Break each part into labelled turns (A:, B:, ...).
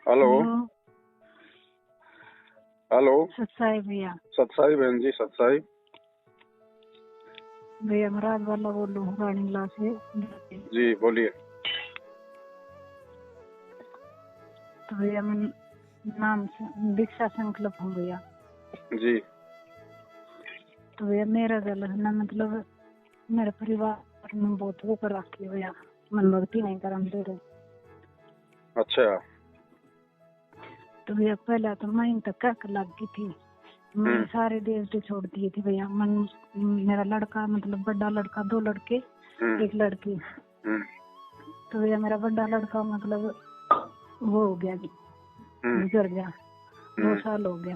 A: Hello hello
B: सत्साई भैया।
A: सत्साई बहन जी, सत्साई
B: भैया महाराज वाला बोलूँ रानीला से।
A: जी बोलिए।
B: तो भैया मैं नाम दीक्षा संकल्प हूँ भैया
A: जी।
B: तो भैया मेरा गल है ना, मतलब मेरे परिवार में बहुत वो कर रखी है भैया, मन भक्ति नहीं कर दे रहे।
A: अच्छा।
B: तो भैया पहले तो मैं तक लग गई थी, मैं सारे देवते छोड़ दिए थे भैया। मन मेरा लड़का मतलब बड़ा लड़का, 2 लड़के 1 लड़की। तो भैया मेरा बड़ा लड़का मतलब वो हो गया, गुजर गया, 2 साल हो गए।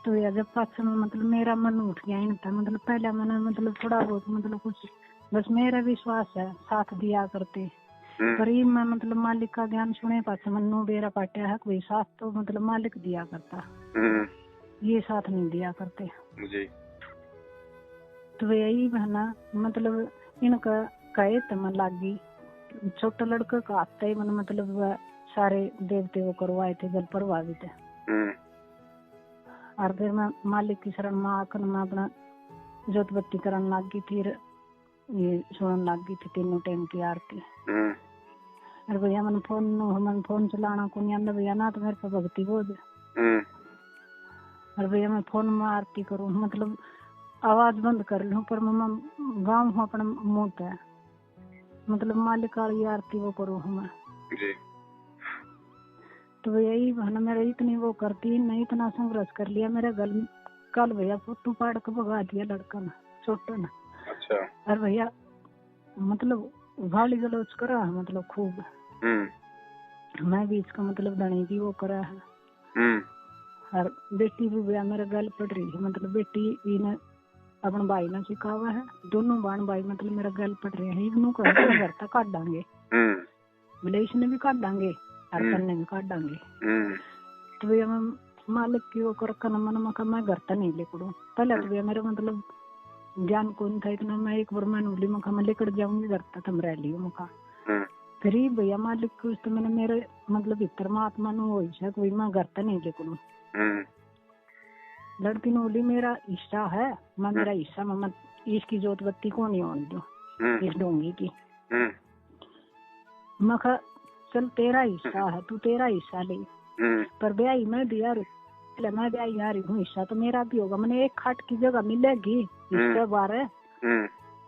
B: तो भैया जब पास में मतलब मेरा मन उठ गया इन था, मतलब पहले मैंने मतलब थोड़ा बहुत मतलब कुछ बस मेरा विश्वास है साथ दिया करते, पर ये मैं मतलब मालिक का ज्ञान सुने पास मनु बेरा पाटिया है कोई साथ तो मतलब मालिक दिया करता, ये साथ नहीं दिया करते
A: जी।
B: तो भैया यही बहना मतलब इनका कहे तो मन लागी, छोटा लड़का का आता ही मन मतलब सारे देवते वो करवाए थे जल प्रभावित है। और फिर मैं मालिक की शरण में आकर मैं अपना जोत बत्ती करने लग गई, फिर ये सुनने लग गई थी 3 टाइम की आरती। अरे भैया मन फोन चलाना को नहीं आंदा भैया ना, तो मेरे पे भक्ति बोझ। अरे भैया मैं फोन में आरती करूँ मतलब आवाज बंद कर लूँ, पर मैं गाँव हूँ अपने मुँह पे, मतलब मालिक वाली आरती वो करूँ मैं
A: जी।
B: तो भैया यही बहना मेरा इतनी वो करती नहीं, इतना संघर्ष कर लिया मेरे गल कल भैया फोटो पाड़ के भगा दिया लड़का ना, छोटा ना।
A: अच्छा।
B: और भैया मतलब गाली गलौज करा है मतलब खूब। मैं भी इसका मतलब धनी भी वो करा है। और बेटी भी भैया मेरे गल पड़ रही है, मतलब बेटी ने अपन भाई ने सिखावा है, दोनों बहन भाई मतलब मेरा गल पड़ रहे हैं। इवनों का घर तक काट डांगे, बोले इसने भी काट डांगे और तन्ने भी काट डांगे। तो भैया मैं मालिक की वो कर मन मका मैं घर तक नहीं लेकर पहले तो भैया मेरा मतलब ज्ञान कौन था इतना, मैं एक बार मैं उंगली मका मैं लेकर जाऊंगी घर तक हम रह लियो मका। फिर ही भैया मालिक को तो मैंने मेरे मतलब भीतर में आत्मा नु हो है कोई मैं घर तक नहीं लेकर। लड़की ने बोली मेरा हिस्सा है, मैं मेरा हिस्सा मैं इसकी जोत बत्ती को नहीं होने दो इस डोंगी की। मैं कहा चल तेरा हिस्सा है, तू तेरा हिस्सा ले, पर ब्याही मैं भी यार मैं ब्याही यार हूँ, हिस्सा तो मेरा भी होगा। मैंने एक खाट की जगह मिलेगी हिस्से बारे,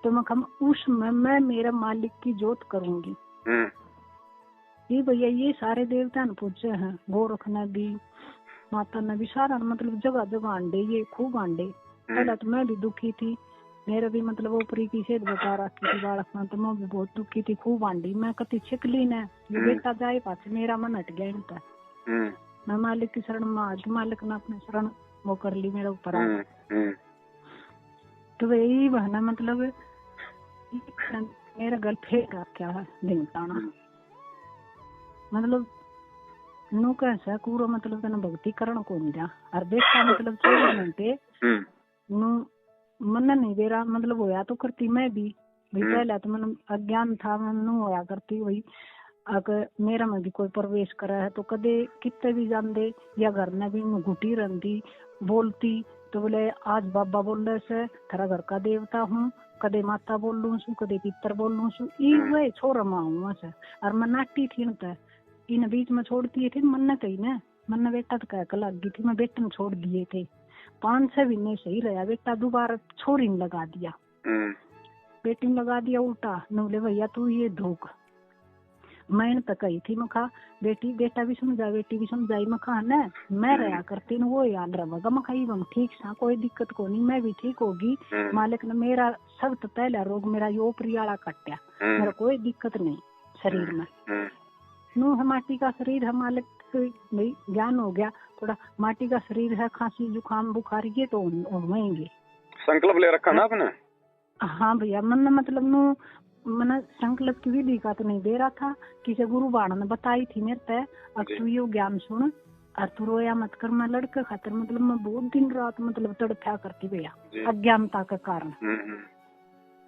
B: तो मैं कहा उसमें मैं मेरा मालिक की जोत करूंगी। ये भैया ये सारे देवता ने पूछे हैं, गोरख ने भी माता ने भी, सारा मतलब जगह जगह अंडे, ये खूब अंडे। पहले तो मैं भी दुखी थी, मेरा भी मतलब ऊपरी की सेहत बता रखी थी बालक में, तो मैं भी बहुत दुखी थी, खूब आंडी मैं कति छिकली ने ये बेटा जाए पास मेरा मन हट गया इनका। मैं मालिक की शरण में आज मालिक ने अपने शरण वो कर ली मेरे ऊपर आज। तो यही बहना मतलब मेरा गल फेंक रखा है ढिंगटाना, मतलब नु कैसा पूरा मतलब तेना भक्ति करण को नहीं जा और बेटा मतलब 24 घंटे नु मन नहीं बेरा मतलब होया तो करती मैं भी भाई। पहले तो मन अज्ञान था, मन नु होया करती वही। अगर मेरा में भी कोई प्रवेश करा है तो कदे कितने भी जान दे या घर में भी घुटी रहती बोलती तो बोले आज बाबा बोल रहे से तेरा घर का देवता हूँ, कदे माता बोल लू सू, कदे पितर बोल लू सू, ये छोरा माँ हूँ से। और मैं नाटी थी न इन बीच में छोड़ती थी मन न कही न मन बेटा तो कह लग गई थी, मैं बेटे छोड़ दिए थे 5-6 महीने सही रहा, बेटा दोबारा छोरी ने लगा दिया, बेटी ने लगा दिया उल्टा। न बोले भैया तू ये धोख, मैंने तो कही थी मखा बेटी बेटा भी समझा बेटी भी समझाई मखा न मैं रहा करती न वो याद रहेगा मखा ये ठीक सा कोई दिक्कत को नहीं, मैं भी ठीक होगी। मालिक ने मेरा सब तो पहला रोग मेरा ये ओपरी वाला कटा, मेरा कोई दिक्कत नहीं शरीर में। नू है माटी का शरीर है, मालिक भाई ज्ञान हो गया थोड़ा, माटी का शरीर है, खांसी जुकाम बुखार ये तो होंगे।
A: संकल्प ले रखा ना आपने?
B: हाँ भैया मन मतलब नू मैंने संकल्प की विधि का तो नहीं दे रहा था, किसी गुरु बाण ने बताई थी मेरे पे, अब तू ये ज्ञान सुन और तू रोया मत कर। मैं लड़के खातर मतलब मैं बहुत दिन रात मतलब तड़फा करती भैया अज्ञानता के कारण।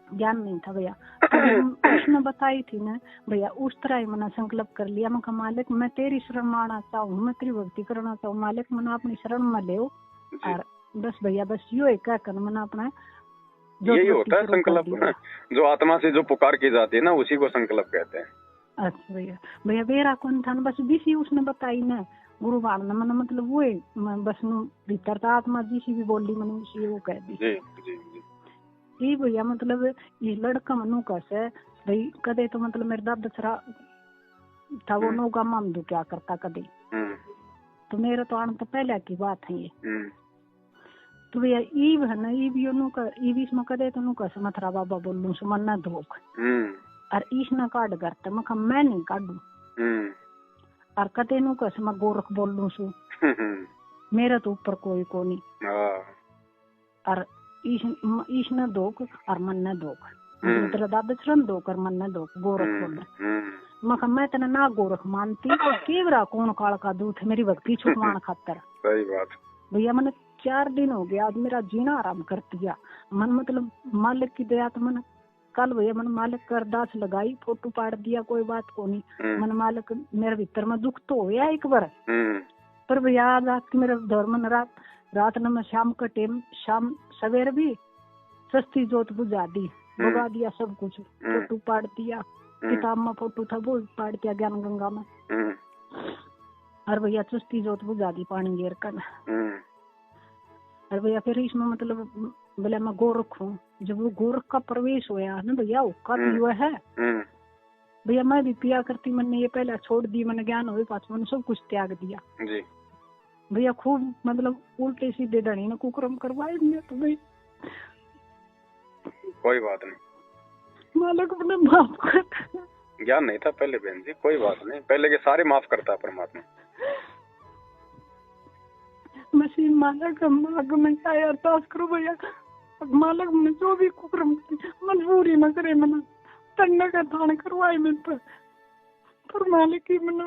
B: ज्ञान नहीं था भैया। उसने बताई थी ना भैया, उस तरह ही मैंने संकल्प कर लिया। मैं कहा मालिक मैं तेरी शरण में आना चाहूँ, मैं तेरी भक्ति करना चाहूँ, मालिक मैंने अपनी शरण में ले और बस भैया बस यो एक कर मैंने अपना
A: यही होता है संकल्प। जो आत्मा से जो पुकार की जाती है ना उसी को संकल्प कहते हैं।
B: अच्छा भैया, भैया बेरा कौन था बस बीसी उसने बताई ना गुरु बाण ने मैंने मतलब वो बस भीतर था आत्मा जिसी भी बोली मैंने उसी वो कह दी।
A: जी जी जी।
B: ये भैया मतलब ये लड़का मनु कैसे भाई कदे तो मतलब मेरे दादा छरा था वो नौका माम दो क्या करता कदे, तो मेरा तो आने तो पहले की बात है ये। तो भैया ईव है ना ईव यो नु का ईव इसमें कदे तो नु कैसे मथरा बाबा बोलूं सो मन ना धोख और ईश ना काट करते मैं नहीं काटू और कदे नु कैसे मैं गोरख बोलूं सु मेरा तो ऊपर कोई को नहीं और ईश न दोक और मन न दोक तेरा दादा चरण दोक और मन न दोक गोरख बोल मैं तेना ना गोरख मानती केवरा कौन काल का दूध है मेरी भक्ति छुपवान खातर।
A: सही बात
B: भैया मैंने 4 दिन हो गया आज मेरा जीना आराम कर दिया मन मतलब मालिक की दया तो मन कल भैया मैंने मालिक का अरदास लगाई फोटो पाड़ दिया कोई बात को नहीं मन मालिक मेरे भीतर में दुख तो होया एक बार पर भैया आज रात की मेरे धर्म रात न मैं शाम का टाइम शाम सवेर भी सस्ती जोत बुझा दी बुझा दिया सब कुछ फोटो पाड़ दिया किताब में फोटो था वो पाड़ दिया ज्ञान गंगा में और भैया चुस्ती जोत बुझा दी पानी गिर कर और भैया फिर इसमें मतलब बोले मैं गोरख हूँ जब वो गोरख का प्रवेश होया ना भैया उसका पीवा है भैया मैं भी पिया करती मैंने ये पहले छोड़ दी मैंने ज्ञान हुए पास मैंने सब कुछ त्याग दिया
A: जी
B: भैया खूब मतलब उल्टे सीधे धनी ने कुकर्म करवाए तो भाई
A: कोई बात नहीं
B: मालिक अपने माफ कर
A: ज्ञान नहीं था पहले बहन जी कोई बात नहीं पहले के सारे माफ करता परमात्मा
B: मसीह मालिक आगे में क्या अरदास करो भैया मालिक मैंने जो भी कुकर्म मजबूरी न करे मैंने तन्ना का दान करवाए मेरे पर मालिक ही मैंने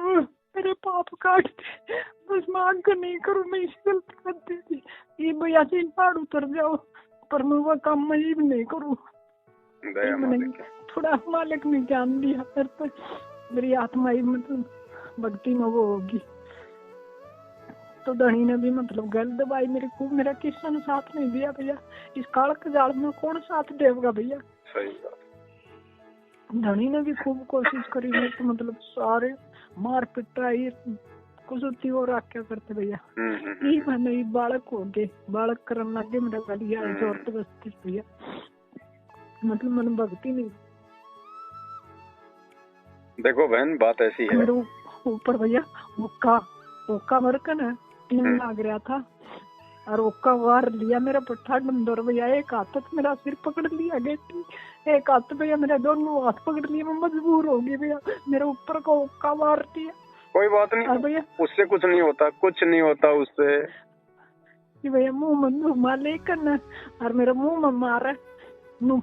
B: मेरे पाप काट दे बस मैं आगे नहीं करूँ मैं इसी गलती करती थी ये भैया से पहाड़ उतर जाओ पर मैं वो काम मैं ही नहीं करूँ थोड़ा मालिक ने ज्ञान दिया फिर तो मेरी आत्मा ही मतलब भक्ति में वो होगी तो धनी ने भी मतलब गल दबाई मेरे को मेरा किसी ने साथ नहीं दिया भैया इस काल के जाल में कौन साथ देगा भैया। सही बात धनी ने भी खूब कोशिश करी मेरे तो मतलब सारे मार पिटाई कुछ और क्या करते भैया ये मैंने बालक हो गए बालक करने लगे मेरा गलिया जोर तो बस्ती भैया मतलब मैंने भक्ति नहीं
A: देखो बहन बात ऐसी है
B: मेरे ऊपर भैया ओका मरकर ना टीम लाग रहा था और ओका वार लिया मेरा पट्टा डंडोर भैया एक हाथ तक मेरा सिर पकड़ लिया गया एक हाथ भैया मेरा दोनों हाथ पकड़ लिया मैं मजबूर हो गई भैया मेरे ऊपर को ओका वार दिया। कोई बात नहीं भैया
A: उससे कुछ नहीं होता उससे
B: भैया मुंह में मार लेकर ना और मेरा मुंह में मारा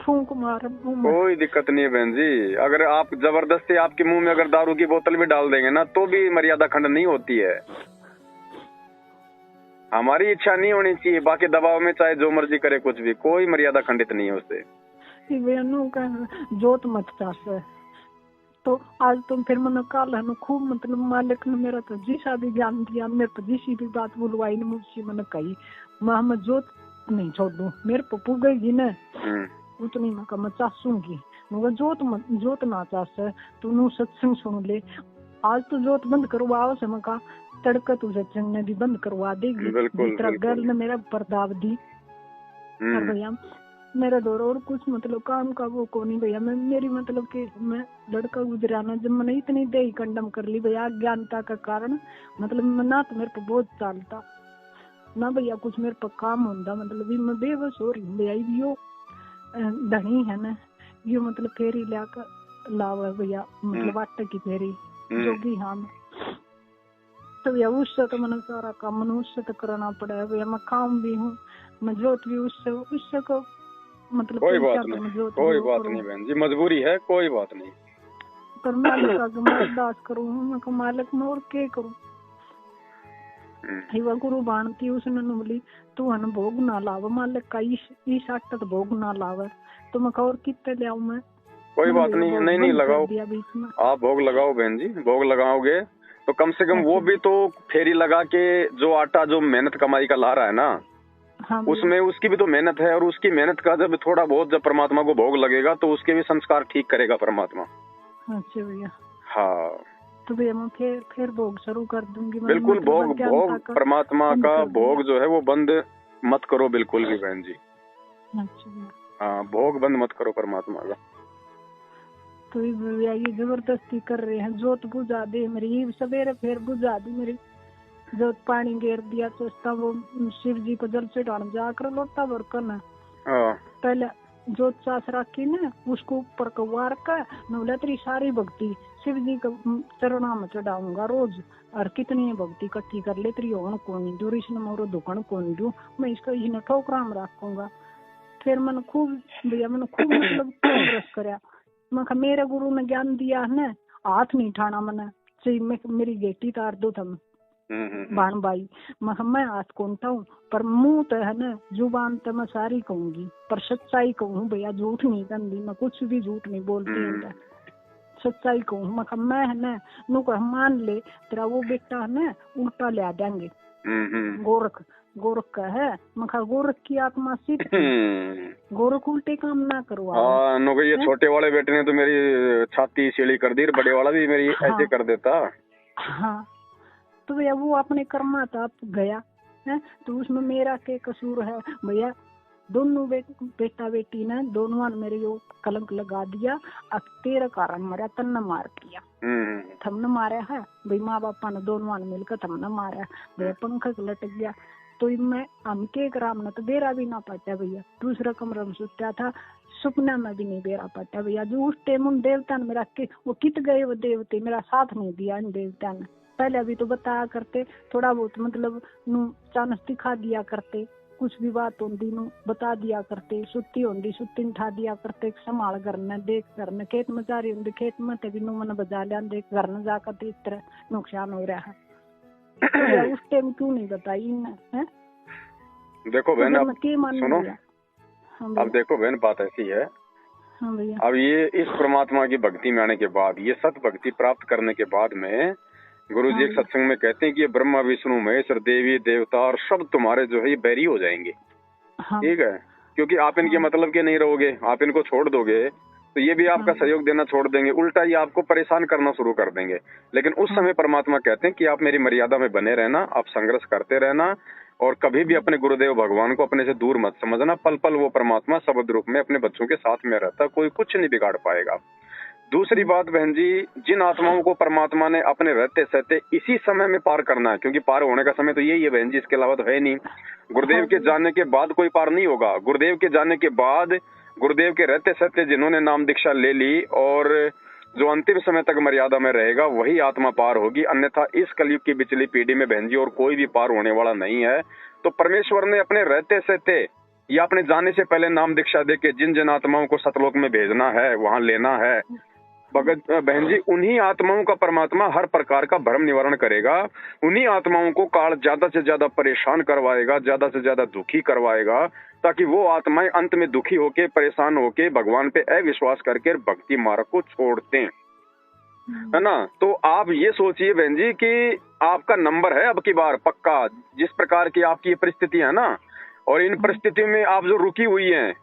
B: फूंक मारा
A: कोई दिक्कत नहीं है बहन जी अगर आप जबरदस्ती आपके मुंह में अगर दारू की बोतल भी डाल देंगे ना तो भी मर्यादा खंड नहीं होती है हमारी इच्छा नहीं होनी चाहिए बाकी दबाव में चाहे जो मर्जी करे कुछ भी कोई मर्यादा खंडित नहीं है उससे
B: जोत मत चास तो आज तुम फिर मैंने काल है खूब मतलब मालिक ने मेरा तो जिसा भी ज्ञान दिया मेरे को जिसी भी बात बुलवाई ने मुझसे मैंने कही मैं जोत नहीं छोड़ दूं मेरे पप्पू गई ना उतनी मैं चासूंगी मगर जोत ना चास तू नू सत्संग सुन ले आज तो जोत बंद करवाओ से मैं तड़का तू सत्संग ने भी बंद करवा देगी जितना गर्ल ने मेरा परदाव दी और भैया मेरा दौर और कुछ मतलब काम का वो को नहीं भैया मैं मेरी मतलब कि मैं लड़का गुजराना जब मैंने इतनी दे कंडम कर ली भैया अज्ञानता का कारण मतलब ना तो मेरे पे बहुत चालता ना भैया कुछ मेरे पे काम होता मतलब मैं बेबस हो रही हूँ भैया यो धनी है ना यो मतलब फेरी लाकर लावा भैया मतलब आटे की फेरी जो भी हाँ तो भैया उससे तो मैंने सारा काम मैंने उससे तो करना पड़ा है भैया मैं काम भी हूँ मैं जोत भी उससे को मतलब
A: कोई बात नहीं बहन जी मजबूरी है कोई बात नहीं
B: पर मालिक मैं अरदास करूँ मैं मालिक मैं और क्या करूँ हिवा गुरु बाणती उसने बोली तू हन भोग ना लाव मालिक का इस आटत भोग ना लावे तो मैं और कितने ले आऊं मैं।
A: कोई बात नहीं, नहीं लगाओ आप भोग लगाओ बहन जी, भोग लगाओगे तो कम से कम वो भी तो फेरी लगा के जो आटा जो मेहनत कमाई का ला रहा है ना, हाँ उसमें उसकी भी तो मेहनत है, और उसकी मेहनत का जब थोड़ा बहुत जब परमात्मा को भोग लगेगा तो उसके भी संस्कार ठीक करेगा परमात्मा।
B: अच्छा भैया।
A: हाँ
B: तो भैया मैं फिर भोग शुरू कर दूंगी।
A: बिल्कुल भोग परमात्मा का भोग जो है वो बंद मत करो बिल्कुल भी बहन जी।
B: अच्छा
A: हाँ भोग बंद मत करो परमात्मा का।
B: तो भैया ये जबरदस्ती कर रहे हैं, जोत बुझा दे मेरी, सवेरे फिर बुझा दी मेरी जोत, पानी घेर दिया चस्ता वो शिव जी को जल से डाल जाकर लोटा भर कर ना पहले जोत चास रखी ना उसको ऊपर कवार का नवला तेरी सारी भक्ति शिव जी को चरणा में चढ़ाऊंगा रोज, और कितनी भक्ति इकट्ठी कर ले तेरी होन कौन दू इसने मोरो दुकान कौन दू मैं इसका इसने ठोकराम रखूंगा। फिर मैंने खूब भैया मैंने खूब मतलब प्रोग्रेस कराया। मैं मेरे गुरु ने ज्ञान दिया है ना, हाथ नहीं उठाना मैंने, मेरी गेटी तार दो तुम बाण बाई, मैं हाथ कौनता हूँ पर मुंह तो है ना जुबान तो मैं सारी कहूंगी पर सच्चाई कहूँ भैया, झूठ नहीं कहती मैं, कुछ भी झूठ नहीं बोलती, सच्चाई कहूँ मैं है ना नु कह मान ले तेरा वो बेटा है ना उल्टा ले देंगे गोरख का है, मैं गोरख की आत्मा सिद्ध, गोरख उल्टे काम ना करवा।
A: हाँ ये छोटे वाले बेटे ने तो मेरी छाती सीढ़ी कर दी, बड़े वाला भी मेरी ऐसे कर देता।
B: हाँ तो भैया वो अपने कर्मा था गया है, तो उसमें मेरा क्या कसूर है भैया। दोनों बेटा बेटी ने दोनों ने मेरे यो कलंक लगा दिया, अब तेरे कारण मरा तन्ने मार दिया, थमने मारा है भाई, माँ बापा ने दोनों ने मिलकर थमने मारा भैया, पंख लटक गया। तो मैं हम के ग्राम ने तो बेरा भी ना पाता भैया, दूसरा कमरा में सुता था, सपना में भी नहीं बेरा पाता भैया। जो उस टाइम उन देवता ने मेरा के वो कित गए, वो देवते मेरा साथ नहीं दिया इन देवता ने, पहले अभी तो बताया करते थोड़ा बहुत मतलब चांस दिखा दिया करते, कुछ भी बात होती नु बता दिया करते, सुत्ती होती सुत्ती उठा दिया करते, संभाल करना देख करना, खेत में जा रही होती खेत में तभी नु मन बजा लिया देख घर न जाकर इस तरह नुकसान हो रहा है। तो उस टाइम क्यों नहीं बताई है?
A: देखो बहन अब सुनो,
B: हाँ
A: अब देखो बहन बात ऐसी है,
B: हाँ भैया,
A: अब ये इस परमात्मा की भक्ति में आने के बाद, ये सत भक्ति प्राप्त करने के बाद में गुरु जी एक सत्संग में कहते हैं कि ये ब्रह्मा विष्णु महेश्वर देवी देवता और सब तुम्हारे जो है ये बैरी हो जाएंगे। ठीक है, क्योंकि आप इनके मतलब के नहीं रहोगे, आप इनको छोड़ दोगे तो ये भी आपका सहयोग देना छोड़ देंगे, उल्टा ये आपको परेशान करना शुरू कर देंगे। लेकिन उस समय परमात्मा कहते हैं कि आप मेरी मर्यादा में बने रहना, आप संघर्ष करते रहना, और कभी भी अपने गुरुदेव भगवान को अपने से दूर मत समझना। पल पल वो परमात्मा शब्द रूप में अपने बच्चों के साथ में रहता, कोई कुछ नहीं बिगाड़ पाएगा। दूसरी बात बहन जी, जिन आत्माओं को परमात्मा ने अपने रहते सहते इसी समय में पार करना है, क्योंकि पार होने का समय तो यही है बहन जी, इसके अलावा तो है नहीं। गुरुदेव के जाने के बाद कोई पार नहीं होगा। गुरुदेव के जाने के बाद गुरुदेव के रहते सहते जिन्होंने नाम दीक्षा ले ली और जो अंतिम समय तक मर्यादा में रहेगा वही आत्मा पार होगी, अन्यथा इस कलयुग की बिचली पीढ़ी में बहन जी और कोई भी पार होने वाला नहीं है। तो परमेश्वर ने अपने रहते सहते या अपने जाने से पहले नाम दीक्षा दे के जिन जिन आत्माओं को सतलोक में भेजना है, वहां लेना है, भगत बहन जी उन्हीं आत्माओं का परमात्मा हर प्रकार का भ्रम निवारण करेगा। उन्हीं आत्माओं को काल ज्यादा से ज्यादा परेशान करवाएगा, ज्यादा से ज्यादा दुखी करवाएगा, ताकि वो आत्माएं अंत में दुखी होके परेशान होके भगवान पे अविश्वास करके भक्ति मार्ग को छोड़ दें, है ना। तो आप ये सोचिए बहन जी कि आपका नंबर है अब की बार पक्का, जिस प्रकार की आपकी परिस्थिति है ना, और इन परिस्थितियों में आप जो रुकी हुई हैं,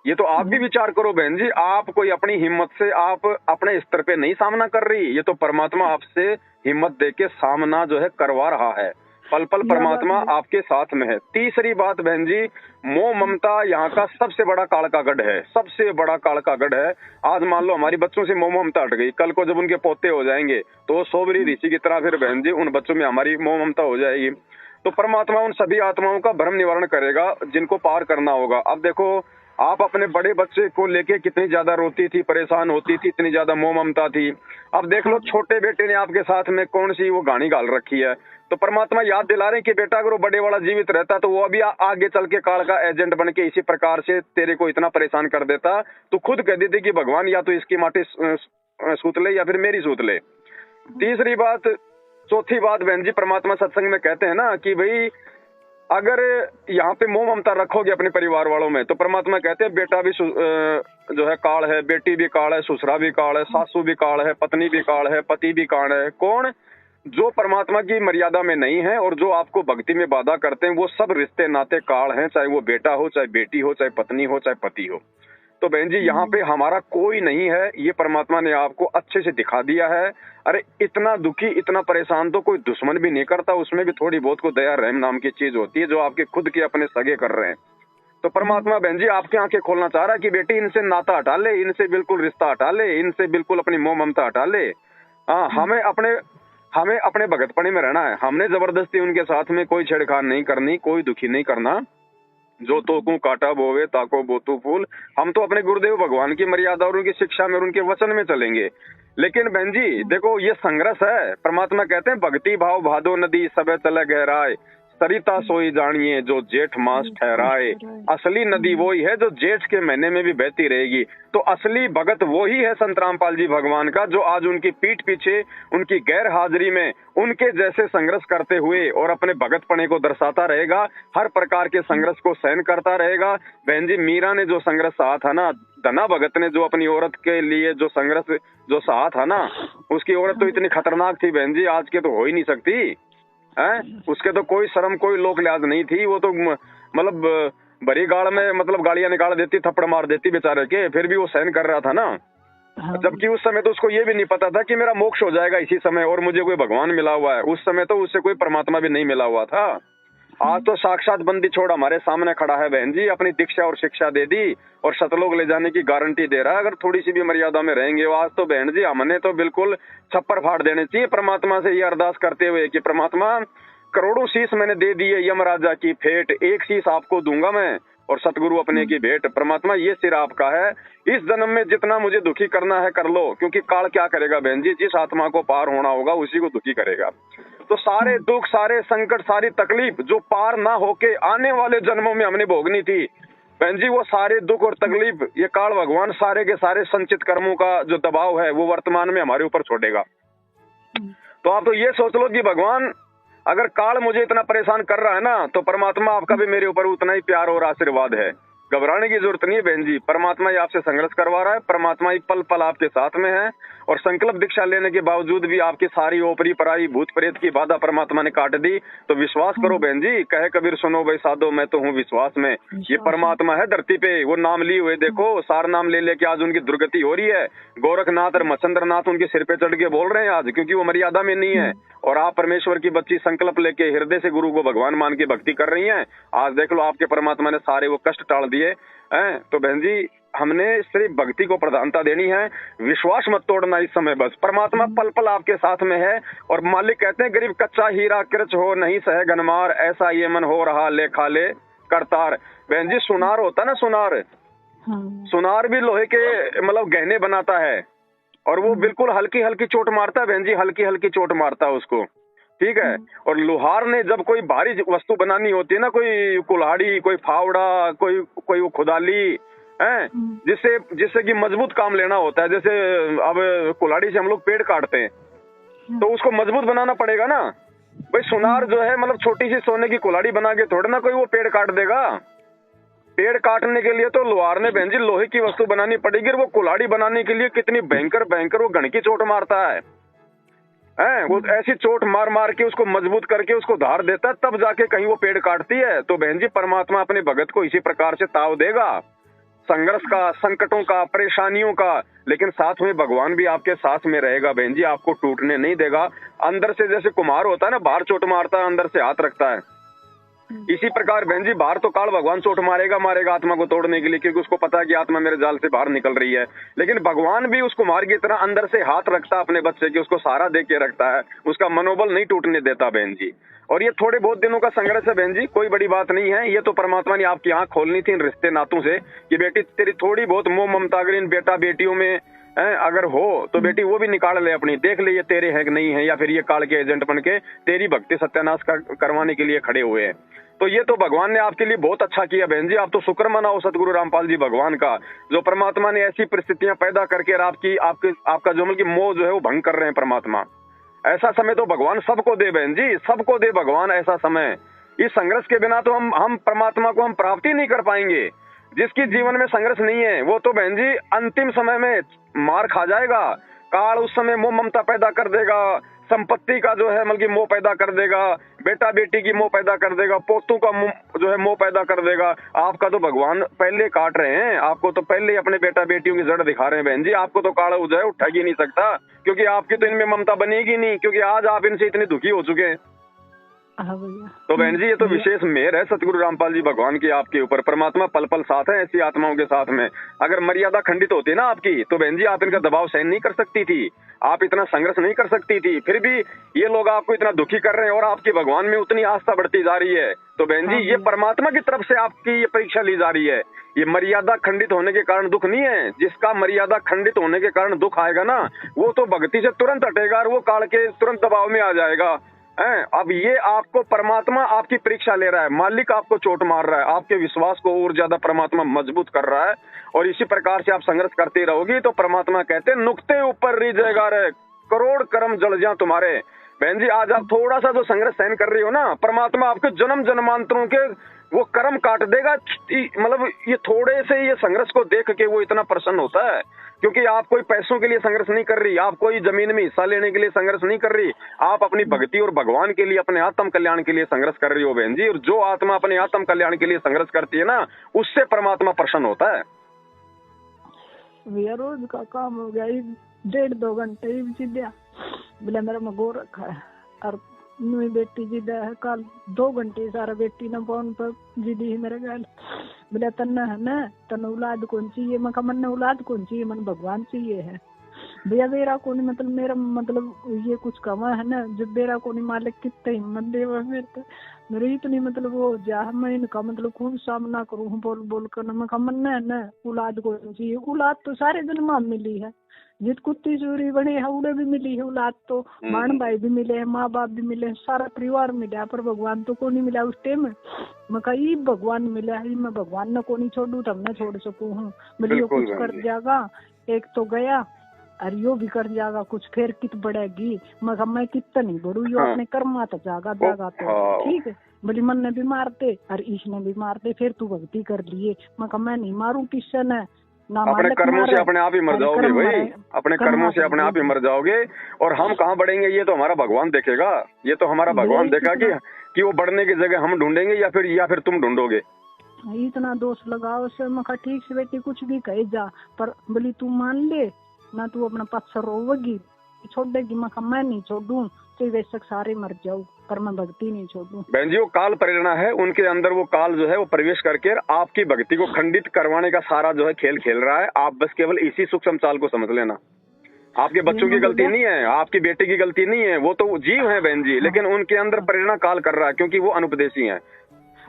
A: ये तो आप भी विचार करो बहन जी, आप कोई अपनी हिम्मत से आप अपने स्तर पे नहीं सामना कर रही, ये तो परमात्मा आपसे हिम्मत देके सामना जो है करवा रहा है। पल पल परमात्मा आपके साथ में है। तीसरी बात बहन जी, मोह ममता यहाँ का सबसे बड़ा काल का गढ़ है, सबसे बड़ा काल का गढ़ है। आज मान लो हमारी बच्चों से मोह ममता हट गई, कल को जब उनके पोते हो जाएंगे तो सोबरी ऋषि की तरह फिर बहन जी उन बच्चों में हमारी मोह ममता हो जाएगी। तो परमात्मा उन सभी आत्माओं का भ्रम निवारण करेगा जिनको पार करना होगा। अब देखो आप अपने बड़े बच्चे को लेके कितनी ज्यादा रोती थी, परेशान होती थी, इतनी ज्यादा मोह ममता थी। अब देख लो छोटे बेटे ने आपके साथ में कौन सी वो गाड़ी गाल रखी है। तो परमात्मा याद दिला रहे हैं कि बेटा अगर वो बड़े वाला जीवित रहता तो वो अभी आगे चल के काल का एजेंट बन के इसी प्रकार से तेरे को इतना परेशान कर देता। तो खुद कह देते कि भगवान या तो इसकी माटी सूत ले या फिर मेरी सूत ले। तीसरी बात, चौथी बात बहन जी, परमात्मा सत्संग में कहते हैं ना कि भाई अगर यहाँ पे मोह ममता रखोगे अपने परिवार वालों में, तो परमात्मा कहते हैं बेटा भी जो है काल है, बेटी भी काल है, ससुरा भी काल है, सासू भी काल है, पत्नी भी काल है, पति भी काल है। कौन? जो परमात्मा की मर्यादा में नहीं है और जो आपको भक्ति में बाधा करते हैं, वो सब रिश्ते नाते काल हैं, चाहे वो बेटा हो, चाहे बेटी हो, चाहे पत्नी हो, चाहे पति हो। तो बहन जी यहाँ पे हमारा कोई नहीं है, ये परमात्मा ने आपको अच्छे से दिखा दिया है। अरे इतना दुखी, इतना परेशान तो कोई दुश्मन भी नहीं करता, उसमें भी थोड़ी बहुत को दया रहम नाम की चीज होती है, जो आपके खुद के अपने सगे कर रहे हैं। तो परमात्मा बहन जी आपकी आंखें खोलना चाह रहा है कि बेटी इनसे नाता हटा ले, इनसे बिल्कुल रिश्ता हटा ले, इनसे बिल्कुल अपनी मोह ममता हटा ले। हाँ, हमें अपने भगतपने में रहना है। हमने जबरदस्ती उनके साथ में कोई छेड़खानी नहीं करनी, कोई दुखी नहीं करना। जो तोकू काटा बोवे ताको बोतू फूल। हम तो अपने गुरुदेव भगवान की मर्यादा और उनकी शिक्षा में और उनके वचन में चलेंगे। लेकिन बहन जी देखो, ये संघर्ष है। परमात्मा कहते हैं भक्ति भाव भादो नदी सबे चले गहराए, सरिता सोई जानिए जो जेठ मास ठहराए। असली नदी वही है जो जेठ के महीने में भी बहती रहेगी। तो असली भगत वही है संत रामपाल जी भगवान का, जो आज उनकी पीठ पीछे उनकी गैर हाजिरी में उनके जैसे संघर्ष करते हुए और अपने भगतपने को दर्शाता रहेगा, हर प्रकार के संघर्ष को सहन करता रहेगा। बहन जी मीरा ने जो संघर्ष सहा था ना, धना भगत ने जो अपनी औरत के लिए जो संघर्ष जो सहा था ना, उसकी औरत तो इतनी खतरनाक थी बहन जी, आज के तो हो ही नहीं सकती है। उसके तो कोई शर्म कोई लोक लिहाज नहीं थी। वो तो मतलब भरी गाड़ में मतलब गालियां निकाल देती, थप्पड़ मार देती बेचारे के, फिर भी वो सहन कर रहा था ना। जबकि उस समय तो उसको ये भी नहीं पता था कि मेरा मोक्ष हो जाएगा इसी समय और मुझे कोई भगवान मिला हुआ है। उस समय तो उससे कोई परमात्मा भी नहीं मिला हुआ था। आज तो साक्षात बंदी छोड़ हमारे सामने खड़ा है बहन जी, अपनी दीक्षा और शिक्षा दे दी और सतलोक ले जाने की गारंटी दे रहा है। अगर थोड़ी सी भी मर्यादा में रहेंगे। आज तो बहन जी हमने तो बिल्कुल छप्पर फाड़ देने चाहिए परमात्मा से ये अरदास करते हुए कि परमात्मा करोड़ों शीश मैंने दे दिए यमराजा की फेट, एक शीश आपको दूंगा मैं और सतगुरु अपने की भेंट। परमात्मा ये सिर आपका है, इस जन्म में जितना मुझे दुखी करना है कर लो, क्योंकि काल क्या करेगा बहन जी, जिस आत्मा को पार होना होगा उसी को दुखी करेगा। तो सारे दुख, सारे संकट, सारी तकलीफ जो पार ना होके आने वाले जन्मों में हमने भोगनी थी बहन जी, वो सारे दुख और तकलीफ ये काल भगवान सारे के सारे संचित कर्मों का जो दबाव है वो वर्तमान में हमारे ऊपर छोड़ेगा। तो आप तो ये सोच लो कि भगवान अगर काल मुझे इतना परेशान कर रहा है ना, तो परमात्मा आपका भी मेरे ऊपर उतना ही प्यार और आशीर्वाद है। घबराने की जरूरत नहीं है बहन जी, परमात्मा ही आपसे संघर्ष करवा रहा है, परमात्मा ही पल पल आपके साथ में है। और संकल्प दीक्षा लेने के बावजूद भी आपकी सारी ओपरी पराई भूत प्रेत की बाधा परमात्मा ने काट दी। तो विश्वास करो बहन जी, कहे कबीर सुनो भाई साधो मैं तो हूँ विश्वास में। ये परमात्मा है धरती पे, वो नाम लिए हुए देखो, सार नाम ले लेके आज उनकी दुर्गति हो रही है। गोरखनाथ और मचंद्र नाथ उनके सिर पे चढ़ के बोल रहे हैं आज, क्योंकि वो मर्यादा में नहीं है। और आप परमेश्वर की बच्ची संकल्प लेके हृदय से गुरु को भगवान मान के भक्ति कर रही हैं। आज देख लो आपके परमात्मा ने सारे वो कष्ट टाल दिए हैं। तो बहन जी हमने सिर्फ भक्ति को प्रधानता देनी है, विश्वास मत तोड़ना इस समय बस। परमात्मा पल पल आपके साथ में है। और मालिक कहते हैं गरीब कच्चा हीरा कृच हो नहीं सह गनमार, ऐसा ये मन हो रहा ले खा ले करतार। बहन जी सुनार होता ना, सुनार भी लोहे के मतलब गहने बनाता है और वो बिल्कुल हल्की हल्की चोट मारता है बहन जी, हल्की हल्की चोट मारता है उसको, ठीक है। और लोहार ने जब कोई भारी वस्तु बनानी होती है ना, कोई कुल्हाड़ी, कोई फावड़ा, कोई वो खुदाली है, जिससे कि मजबूत काम लेना होता है। जैसे अब कुल्हाड़ी से हम लोग पेड़ काटते हैं तो उसको मजबूत बनाना पड़ेगा ना भाई। सुनार जो है मतलब छोटी सी सोने की कुल्हाड़ी बना के थोड़ा ना कोई वो पेड़ काट देगा। पेड़ काटने के लिए तो लोहार ने बहन जी लोहे की वस्तु बनानी पड़ेगी। वो कुल्हाड़ी बनाने के लिए कितनी भयंकर भयंकर वो गण की चोट मारता है, वो ऐसी चोट मार मार के उसको मजबूत करके उसको धार देता है, तब जाके कहीं वो पेड़ काटती है। तो बहन जी परमात्मा अपने भगत को इसी प्रकार से ताव देगा, संघर्ष का, संकटों का, परेशानियों का, लेकिन साथ में भगवान भी आपके साथ में रहेगा बहन जी, आपको टूटने नहीं देगा। अंदर से जैसे कुम्हार होता है ना, बाहर चोट मारता है, अंदर से हाथ रखता है, इसी प्रकार बहन जी बाहर तो काल भगवान चोट मारेगा आत्मा को तोड़ने के लिए, क्योंकि उसको पता है कि आत्मा मेरे जाल से बाहर निकल रही है। लेकिन भगवान भी उस कुम्हार की तरह अंदर से हाथ रखता है अपने बच्चे के, उसको सहारा दे के रखता है, उसका मनोबल नहीं टूटने देता बहन जी। और ये थोड़े बहुत दिनों का संघर्ष है बहन जी, कोई बड़ी बात नहीं है। ये तो परमात्मा ने आपकी आंख खोलनी थी इन रिश्ते नातों से कि बेटी तेरी थोड़ी बहुत मोह ममता अगर इन बेटा बेटियों में अगर हो तो बेटी वो भी निकाल ले अपनी, देख ले ये तेरे हैं कि नहीं है, या फिर ये काल के एजेंट बन के तेरी भक्ति सत्यानाश करवाने के लिए खड़े हुए हैं। तो ये तो भगवान ने आपके लिए बहुत अच्छा किया बहन जी। आप तो शुक्र मनाओ सतगुरु रामपाल जी भगवान का, जो परमात्मा ने ऐसी परिस्थितियां पैदा करके आपका जो मतलब मोह जो है वो भंग कर रहे हैं परमात्मा। ऐसा समय तो भगवान सबको दे बहन जी, सबको दे भगवान ऐसा समय। इस संघर्ष के बिना तो हम परमात्मा को हम प्राप्त ही नहीं कर पाएंगे। जिसकी जीवन में संघर्ष नहीं है वो तो बहन जी अंतिम समय में मार खा जाएगा। काल उस समय मोह ममता पैदा कर देगा, संपत्ति का जो है मतलब मोह पैदा कर देगा, बेटा बेटी की मोह पैदा कर देगा, पोतों का जो है मोह पैदा कर देगा। आपका तो भगवान पहले काट रहे हैं, आपको तो पहले अपने बेटा बेटियों की जड़ दिखा रहे हैं बहन जी। आपको तो काला जो है उठा ही नहीं सकता, क्योंकि आपकी तो इनमें ममता बनेगी नहीं, क्योंकि आज आप इनसे इतने दुखी हो चुके हैं। तो बहन जी ये तो विशेष मेहर है सतगुरु रामपाल जी भगवान की आपके ऊपर। परमात्मा पल पल साथ है ऐसी आत्माओं के साथ में। अगर मर्यादा खंडित होती ना आपकी तो बहन जी आप इनका दबाव सहन नहीं कर सकती थी, आप इतना संघर्ष नहीं कर सकती थी। फिर भी ये लोग आपको इतना दुखी कर रहे हैं और आपकी भगवान में उतनी आस्था बढ़ती जा रही है। तो बहन जी ये परमात्मा की तरफ से आपकी ये परीक्षा ली जा रही है। ये मर्यादा खंडित होने के कारण दुख नहीं है। जिसका मर्यादा खंडित होने के कारण दुख आएगा ना वो तो भक्ति से तुरंत हटेगा और वो काल के तुरंत दबाव में आ जाएगा। अब ये आपको परमात्मा आपकी परीक्षा ले रहा है, मालिक आपको चोट मार रहा है, आपके विश्वास को और ज्यादा परमात्मा मजबूत कर रहा है। और इसी प्रकार से आप संघर्ष करते रहोगी तो परमात्मा कहते हैं नुक्ते ऊपर रिजेगा रे, करोड़ कर्म जल जा तुम्हारे। बहन जी आज आप थोड़ा सा जो संघर्ष सहन कर रही हो ना, परमात्मा आपके जन्म जन्मांतरों के वो कर्म काट देगा। मतलब ये थोड़े से ये संघर्ष को देख के वो इतना प्रसन्न होता है, क्योंकि आप कोई पैसों के लिए संघर्ष नहीं कर रही, आप कोई जमीन में हिस्सा लेने के लिए संघर्ष नहीं कर रही, आप अपनी भक्ति और भगवान के लिए अपने आत्म कल्याण के लिए संघर्ष कर रही हो बहन जी। और जो आत्मा अपने आत्म कल्याण के लिए संघर्ष करती है ना उससे परमात्मा प्रसन्न होता है।
B: भैया रोज का काम हो गया 1.5-2 घंटे ही बोले मेरा मगो रखा है और मेरी बेटी जिद है कल 2 घंटे सारा बेटी ने फोन पर जिदी है मेरे गल बोले तन्ना है ना तन औलाद कौन चाहिए, मैं कहा मन औलाद कौन चाहिए, मन भगवान चाहिए है भैया। मेरा कौन मतलब मेरा मतलब ये कुछ कमा है ना जब मेरा कौन मालिक कितने हिम्मत देवा मेरे इतनी मतलब वो जा मैं इनका मतलब खूब सामना करूँ बोल बोल कर। मैं कहा मन है ना औलाद कौन चाहिए, औलाद तो सारे जन्म मिली है, जित कुत्ती चूरी बनी है उड़े भी मिली है औलाद, तो बहन भाई भी मिले हैं, माँ बाप भी मिले हैं, सारा परिवार मिला, पर भगवान तो को नहीं मिला उस टाइम। मैं कही भगवान मिला है, मैं भगवान न को नहीं छोड़ू तब न छोड़ सकूँ हूँ। बोले यो कुछ कर जाएगा, एक तो गया और यो भी कर जाएगा कुछ, फिर कित बढ़ेगी। मैं कितना नहीं बढ़ू, यो अपने कर्मा तो जागा जागा तो ठीक है। बोली मन ने भी मारते और ईश ने भी मारते, फिर तू भक्ति कर लिए। मैं नहीं मारू किशन है ना,
A: अपने कर्मों से अपने आप ही मर जाओगे भाई, अपने कर्मों से अपने आप ही मर जाओगे। और हम कहाँ बढ़ेंगे ये तो हमारा भगवान देखेगा, ये तो हमारा भगवान देखा कि वो बढ़ने की जगह हम ढूंढेंगे या फिर तुम ढूंढोगे।
B: इतना दोष लगाओ से मैं कहा ठीक से बेटी कुछ भी कहे जा, पर बोली तू मान ले ना, तू अपना पत्थर रोवेगी छोड़ देगी। मैं नहीं छोड़ू, चाहे बेशक सारे मर जाओ पर मैं भक्ति नहीं छोड़ू।
A: बहन जी वो काल प्रेरणा है, उनके अंदर वो काल जो है वो प्रवेश करके आपकी भक्ति को खंडित करवाने का सारा जो है खेल खेल रहा है। आप बस केवल इसी सूक्ष्म चाल को समझ लेना। आपके बच्चों की गलती नहीं है, आपकी बेटे की गलती नहीं है, वो तो जीव है बहन जी, लेकिन उनके अंदर प्रेरणा काल कर रहा है क्योंकि वो अनुपदेशी है।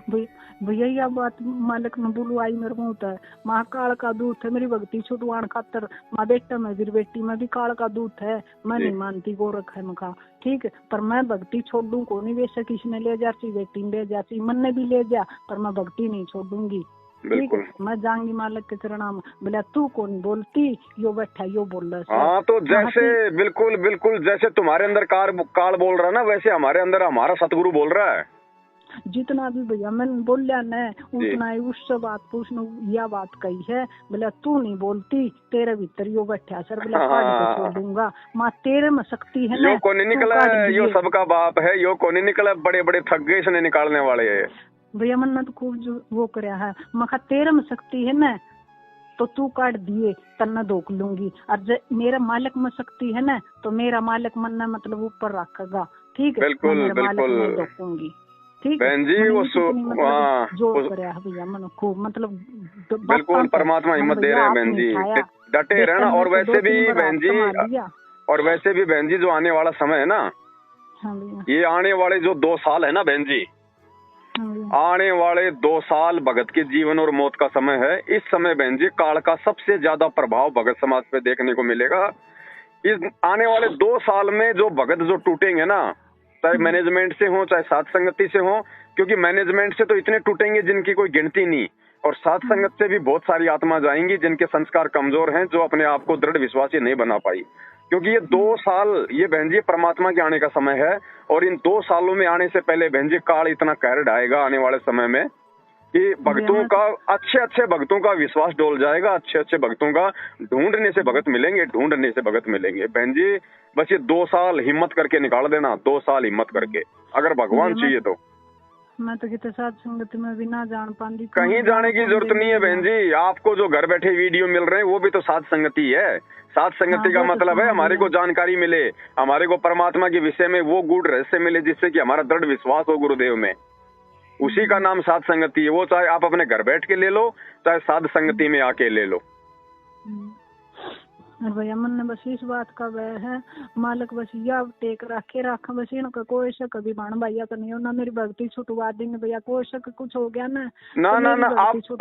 B: भैया यह बात मालिक ने बोलू आई मेरे को होता है, महाकाल का दूत है मेरी भक्ति छुटवान खातर, माँ बेटा में भी बेटी में भी काल का दूत है, मैं नहीं मानती गोरख है। मैं कहा ठीक है पर मैं भक्ति छोड़ दूं को नहीं, बेशक इसने ले जाती बेटी ले जाती मन ने भी ले जा, पर मैं भक्ति नहीं छोड़ दूंगी। ठीक है मैं जाऊंगी मालिक के चरणों में। बोला तू कौन बोलती, यो बैठा यो बोल रहा।
A: हाँ तो जैसे बिल्कुल बिल्कुल जैसे तुम्हारे अंदर काल बोल रहा है ना, वैसे हमारे अंदर हमारा सतगुरु बोल रहा है।
B: जितना भी भैया मैंने बोलिया न उतना ही उससे बात पूछना यह बात कही है। बोला तू नहीं बोलती, तेरे भीतर यो बैठा सर, बोला काट के छोड़ दूंगा। माँ तेरे में शक्ति है ना,
A: यो कौन निकला है, यो सबका बाप है, यो कौन निकला, बड़े बड़े थक गए इसने निकालने वाले है।
B: भैया मन ने तो खूब जो वो कराया है, मैं तेरे में शक्ति है ना तो तू काट दिए तन्ना धोख लूंगी, और मेरा मालिक में शक्ति है ना तो मेरा मालिक मन ने मतलब ऊपर रखेगा। ठीक है
A: बिल्कुल बिल्कुल
B: धोखूंगी। ठीक
A: बहन जी वो
B: जो करे भैया मन खूब मतलब
A: बिल्कुल परमात्मा हिम्मत दे रहे हैं बहन जी, डटे रहना। और वैसे भी बहन जी जो आने वाला समय है ना, ये आने वाले जो 2 साल है ना बहन जी, आने वाले 2 साल भगत के जीवन और मौत का समय है। इस समय बहन जी काल का सबसे ज्यादा प्रभाव भगत समाज पे देखने को मिलेगा। इस आने वाले 2 साल में जो भगत जो टूटेंगे ना, चाहे मैनेजमेंट से हो चाहे साथ संगति से हो, क्योंकि मैनेजमेंट से तो इतने टूटेंगे जिनकी कोई गिनती नहीं, और साथ संगत से भी बहुत सारी आत्मा जाएंगी जिनके संस्कार कमजोर हैं, जो अपने आप को दृढ़ विश्वासी नहीं बना पाई। क्योंकि ये 2 साल ये बहन जी परमात्मा के आने का समय है, और इन 2 सालों में आने से पहले बहन जी काल इतना कहर ढाएगा आने वाले समय में कि भक्तों का, अच्छे भक्तों का विश्वास डोल जाएगा। अच्छे भक्तों का ढूंढने से भगत मिलेंगे, ढूंढने से भगत मिलेंगे। बहन जी बस ये 2 साल हिम्मत करके निकाल देना, 2 साल हिम्मत करके, अगर भगवान चाहिए तो।
B: मैं तो कितने साथ संगत में भी ना जान पाती,
A: कहीं जाने की जरूरत नहीं है बहन जी। आपको जो घर बैठे वीडियो मिल रहे हैं वो भी तो साथ संगति है। साथ संगति का मतलब है हमारे को जानकारी मिले, हमारे को परमात्मा के विषय में वो गूढ़ रहस्य मिले जिससे कि हमारा दृढ़ विश्वास हो गुरुदेव में। उसी का नाम साध संगति है। वो चाहे आप अपने घर बैठ के ले लो, चाहे साध संगति में आके ले लो।
B: और भैया मन ने बस इस बात का वह है मालिक बस या टेक रखे रखा बस इनका कोई शक भी बाण भैया का नहीं हो ना, मेरी भक्ति छुटवा देंगे भैया। कोई शक कुछ हो गया ना
A: ना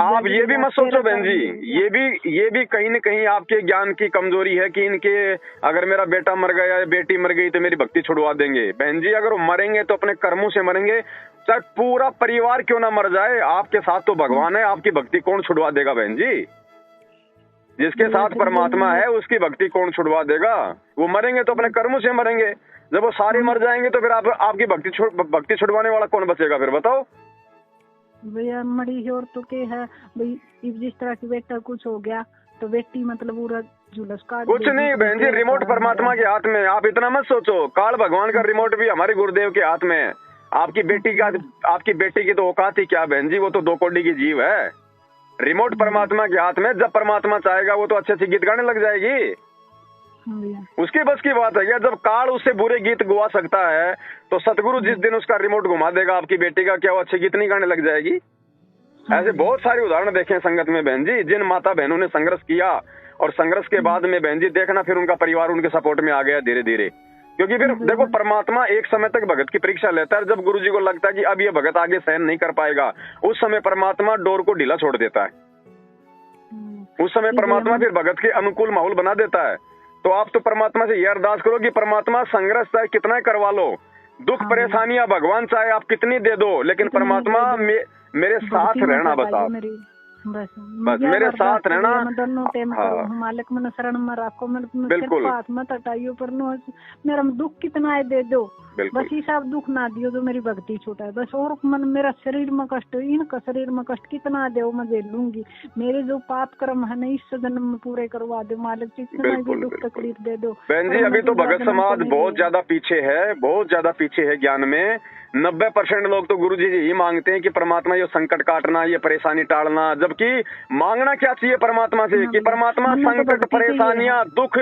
A: आप ये भी मत सोचो बहन जी, ये भी कहीं न कहीं आपके ज्ञान की कमजोरी है कि इनके अगर मेरा बेटा मर गया या बेटी मर गई तो मेरी भक्ति छुड़वा देंगे। बहन जी अगर वो मरेंगे तो अपने कर्मों से मरेंगे, चाहे पूरा परिवार क्यों ना मर जाए, आपके साथ तो भगवान है, आपकी भक्ति कौन छुड़वा देगा बहन जी? जिसके साथ परमात्मा है उसकी भक्ति कौन छुड़वा देगा? वो मरेंगे तो अपने कर्मों से मरेंगे। जब वो सारे मर जाएंगे तो फिर आपकी भक्ति छुड़वाने वाला कौन बचेगा फिर बताओ?
B: भैया मरी और तो के है भाई, जिस तरह की बेटा कुछ हो गया तो बेटी मतलब पूरा जुलस काट
A: कुछ नहीं बहन जी, रिमोट परमात्मा के हाथ में। आप इतना मत सोचो, काल भगवान का रिमोट भी हमारे गुरुदेव के हाथ में है। आपकी बेटी की तो औकात ही क्या बहन जी, वो तो 2 कौड़ी की जीव है। रिमोट परमात्मा के हाथ में, जब परमात्मा चाहेगा वो तो अच्छे गीत गाने लग जाएगी। उसकी बस की बात है क्या? जब काल उससे बुरे गीत गुआ सकता है तो सतगुरु जिस दिन उसका रिमोट घुमा देगा आपकी बेटी का, क्या वो अच्छे गीत नहीं गाने लग जाएगी? ऐसे बहुत सारे उदाहरण देखे संगत में बहन जी, जिन माता बहनों ने संघर्ष किया और संघर्ष के बाद में बहन जी देखना फिर उनका परिवार उनके सपोर्ट में आ गया धीरे धीरे। क्योंकि फिर देखो परमात्मा एक समय तक भगत की परीक्षा लेता है। जब गुरुजी को लगता है कि अब ये भगत आगे सहन नहीं कर पाएगा, उस समय परमात्मा डोर को ढीला छोड़ देता है। उस समय परमात्मा फिर भगत के अनुकूल माहौल बना देता है। तो आप तो परमात्मा से यह अरदास करो कि परमात्मा संघर्ष चाहे कितना करवा लो, दुख परेशानियां भगवान चाहे आप कितनी दे दो, लेकिन परमात्मा मेरे साथ रहना बस आप बस मेरे साथ रहना।
B: मालिक मन शरण में रखो,
A: बिल्कुल
B: हाथ मत हटाइयो, पर मेरा दुख कितना है दे दो, बस ये सब दुख ना दियो जो मेरी भक्ति छूटा है बस। और मन मेरा शरीर में कष्ट, इनका शरीर में कष्ट कितना दे मैं झेल लूंगी। मेरे जो पाप कर्म है ना इस जन्म में पूरे करवा दो मालिक, जितना भी दुख तकलीफ दे दो।
A: बहन जी अभी तो भगत समाज बहुत ज्यादा पीछे है, बहुत ज्यादा पीछे है ज्ञान में। 90% लोग तो गुरुजी यही मांगते हैं कि परमात्मा ये संकट काटना, ये परेशानी टालना, जबकि मांगना क्या चाहिए परमात्मा से कि परमात्मा संकट, परेशानियां, दुख,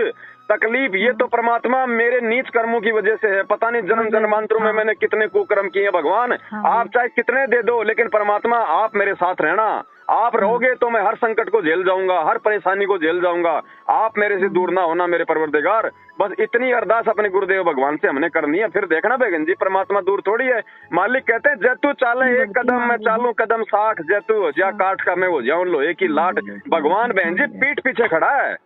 A: तकलीफ ये तो परमात्मा मेरे नीच कर्मों की वजह से है। पता नहीं जन्म जन्मांतरों में मैंने कितने कुकर्म किए भगवान, आप चाहे कितने दे दो, लेकिन परमात्मा आप मेरे साथ रहना। आप रहोगे तो मैं हर संकट को झेल जाऊंगा, हर परेशानी को झेल जाऊंगा। आप मेरे से दूर ना होना मेरे परवरदिगार। बस इतनी अरदास अपने गुरुदेव भगवान से हमने करनी है। फिर देखना बेगन जी परमात्मा दूर थोड़ी है। मालिक कहते हैं जैतू चाले 1 कदम, मैं चालू कदम 60, जैतू हो जा काट का मैं हो जाऊं लोहे की लाट। भगवान बहन जी पीठ पीछे खड़ा है,